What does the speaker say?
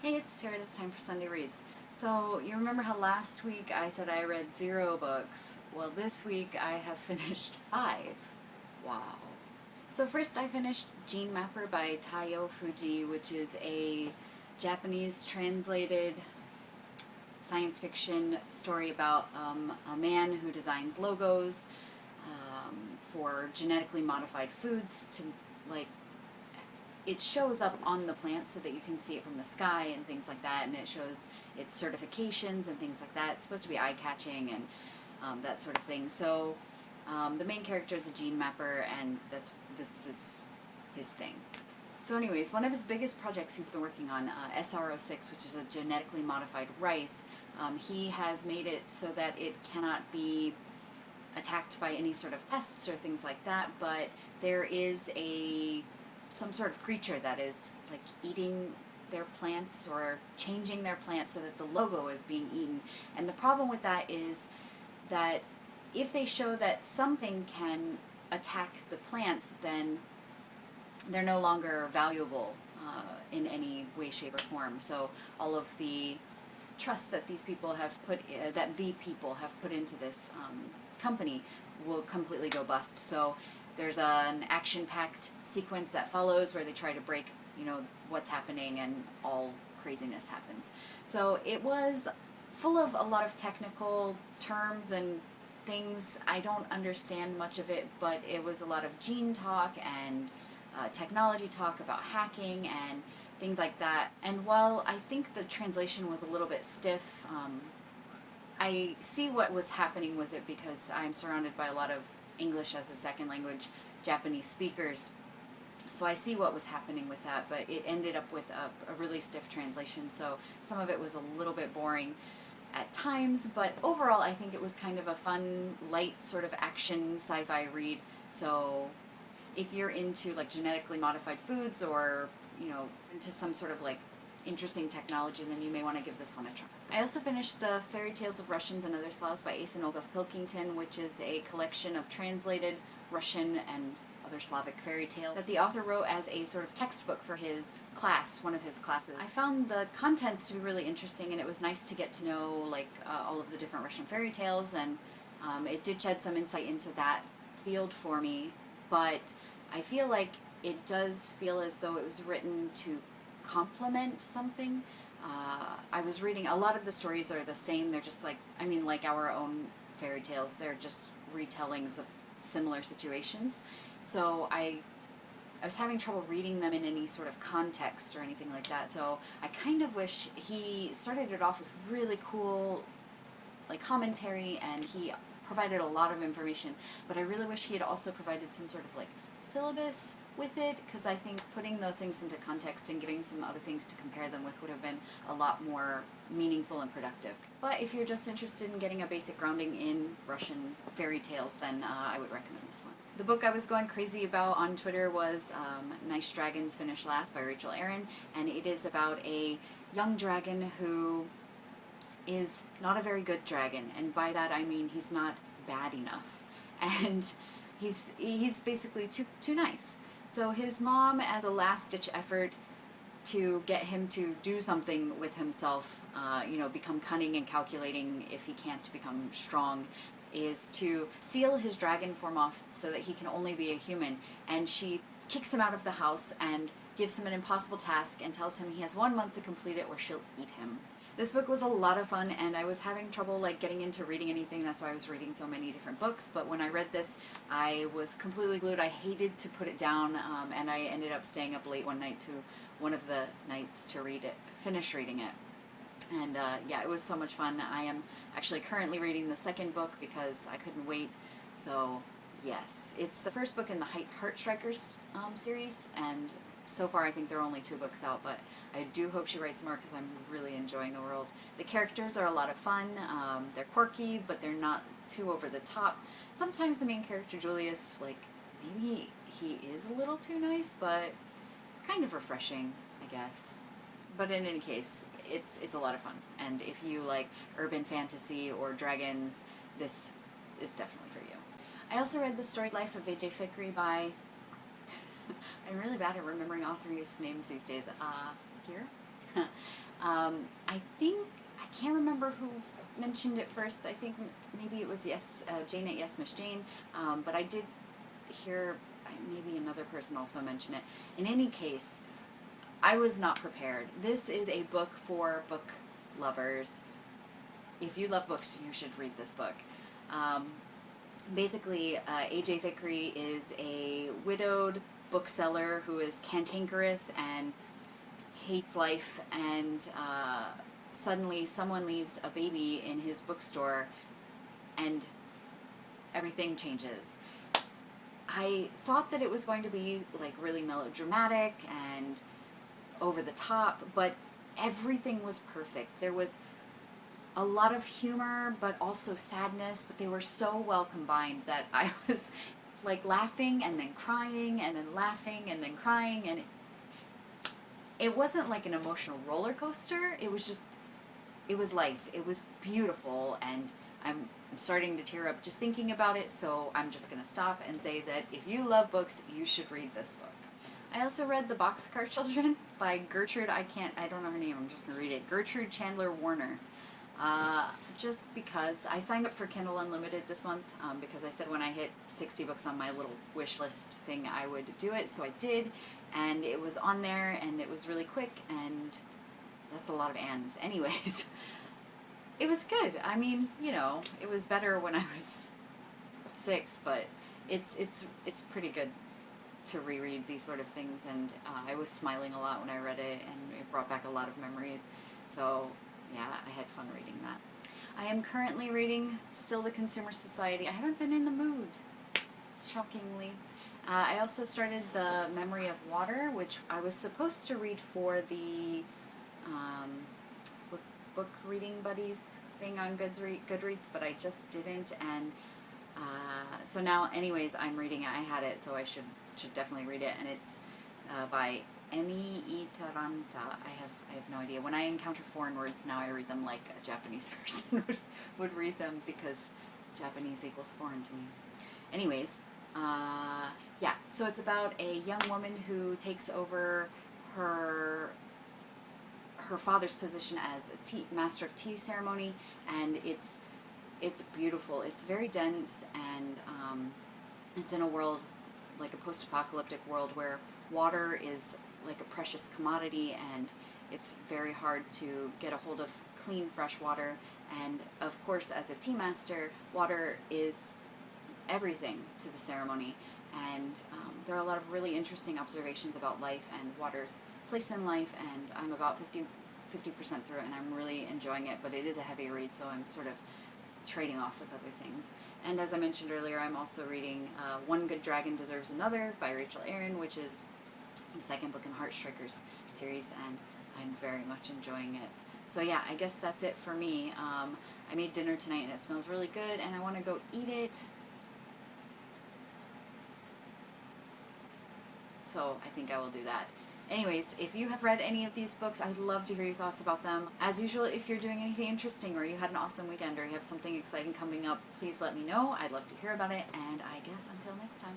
Hey, it's Tara, it's time for Sunday Reads. So, you remember how last week I said I read 0 books? Well, this week I have finished 5. Wow. So first I finished Gene Mapper by Taiyou Fujii, which is a Japanese translated science fiction story about a man who designs logos for genetically modified foods to, like, it shows up on the plants so that you can see it from the sky and things like that, and it shows its certifications and things like that. It's supposed to be eye-catching and that sort of thing. So the main character is a gene mapper, and this is his thing. So anyways, one of his biggest projects he's been working on, SR06, which is a genetically modified rice, he has made it so that it cannot be attacked by any sort of pests or things like that, but there is some sort of creature that is like eating their plants or changing their plants so that the logo is being eaten. And the problem with that is that if they show that something can attack the plants, then they're no longer valuable in any way, shape, or form. So all of the trust that these people have put, into this company will completely go bust. So there's an action-packed sequence that follows where they try to break, what's happening, and all craziness happens. So it was full of a lot of technical terms and things. I don't understand much of it, but it was a lot of gene talk and technology talk about hacking and things like that. And while I think the translation was a little bit stiff, I see what was happening with it because I'm surrounded by a lot of English as a second language Japanese speakers. So I see what was happening with that, but it ended up with a really stiff translation, so some of it was a little bit boring at times, but overall I think it was kind of a fun, light sort of action sci-fi read. So if you're into like genetically modified foods or, into some sort of like interesting technology, then you may want to give this one a try. I also finished the Fairytales of Russians and Other Slavs by Ace and Olga Pilkington, which is a collection of translated Russian and other Slavic fairy tales that the author wrote as a sort of textbook for his class, one of his classes. I found the contents to be really interesting, and it was nice to get to know all of the different Russian fairy tales, and it did shed some insight into that field for me, but I feel like it does feel as though it was written to complement something. I was reading, a lot of the stories are the same, they're just like our own fairy tales, they're just retellings of similar situations. So I was having trouble reading them in any sort of context or anything like that, so I kind of wish he started it off with really cool commentary, and he provided a lot of information, but I really wish he had also provided some sort of syllabus with it, because I think putting those things into context and giving some other things to compare them with would have been a lot more meaningful and productive. But if you're just interested in getting a basic grounding in Russian fairy tales, then I would recommend this one. The book I was going crazy about on Twitter was Nice Dragons Finish Last by Rachel Aaron, and it is about a young dragon who is not a very good dragon, and by that I mean he's not bad enough, and he's basically too nice. So his mom, as a last-ditch effort to get him to do something with himself, become cunning and calculating if he can't become strong, is to seal his dragon form off so that he can only be a human. And she kicks him out of the house and gives him an impossible task and tells him he has 1 month to complete it or she'll eat him. This book was a lot of fun, and I was having trouble getting into reading anything. That's why I was reading so many different books, but when I read this I was completely glued. I hated to put it down, and I ended up staying up late one of the nights to finish reading it. And yeah, it was so much fun. I am actually currently reading the second book because I couldn't wait. So yes, it's the first book in the Heartstrikers series, and so far I think there are only 2 books out, but I do hope she writes more because I'm really enjoying the world. The characters are a lot of fun. They're quirky, but they're not too over the top. Sometimes the main character, Julius, maybe he is a little too nice, but it's kind of refreshing, I guess. But in any case, it's a lot of fun. And if you like urban fantasy or dragons, this is definitely for you. I also read The Storied Life of A.J. Fikry by... I'm really bad at remembering authors' names these days. Here? I think, I can't remember who mentioned it first. I think maybe it was Jane at Yes Miss Jane, but I did hear maybe another person also mention it. In any case, I was not prepared. This is a book for book lovers. If you love books, you should read this book. Basically, A.J. Fikry is a widowed bookseller who is cantankerous and hates life, and suddenly someone leaves a baby in his bookstore and everything changes. I thought that it was going to be like really melodramatic and over the top, but everything was perfect. There was a lot of humor, but also sadness, but they were so well combined that I was like laughing and then crying and then laughing and then crying, and it wasn't like an emotional roller coaster. It was life. It was beautiful, and I'm starting to tear up just thinking about it, so I'm just going to stop and say that if you love books, you should read this book. I also read The Boxcar Children by Gertrude, I don't know her name, I'm just going to read it, Gertrude Chandler Warner. Just because I signed up for Kindle Unlimited this month, because I said when I hit 60 books on my little wish list thing I would do it, so I did, and it was on there, and it was really quick, and that's a lot of ands. Anyways, it was good. I mean, you know, it was better when I was 6, but it's pretty good to reread these sort of things, and I was smiling a lot when I read it, and it brought back a lot of memories. So yeah, I had fun reading that. I am currently reading still The Consumer Society. I haven't been in the mood, shockingly. I also started The Memory of Water, which I was supposed to read for the book reading buddies thing on Goodreads, but I just didn't, and so now, anyways, I'm reading it. I had it, so I should definitely read it, and it's by Emmi, Itaranta. I have no idea. When I encounter foreign words now, I read them like a Japanese person would read them, because Japanese equals foreign to me. Anyways, yeah, so it's about a young woman who takes over her father's position as a master of tea ceremony, and it's beautiful. It's very dense, and it's in a world, like a post-apocalyptic world, where water is like a precious commodity, and it's very hard to get a hold of clean, fresh water. And of course, as a tea master, water is everything to the ceremony, and there are a lot of really interesting observations about life and water's place in life, and I'm about 50% through it, and I'm really enjoying it, but it is a heavy read, so I'm sort of trading off with other things. And as I mentioned earlier, I'm also reading One Good Dragon Deserves Another by Rachel Aaron, which is the second book in Heartstrikers series, and I'm very much enjoying it. So yeah, I guess that's it for me. I made dinner tonight, and it smells really good, and I want to go eat it. So I think I will do that. Anyways, if you have read any of these books, I would love to hear your thoughts about them. As usual, if you're doing anything interesting, or you had an awesome weekend, or you have something exciting coming up, please let me know. I'd love to hear about it, and I guess until next time.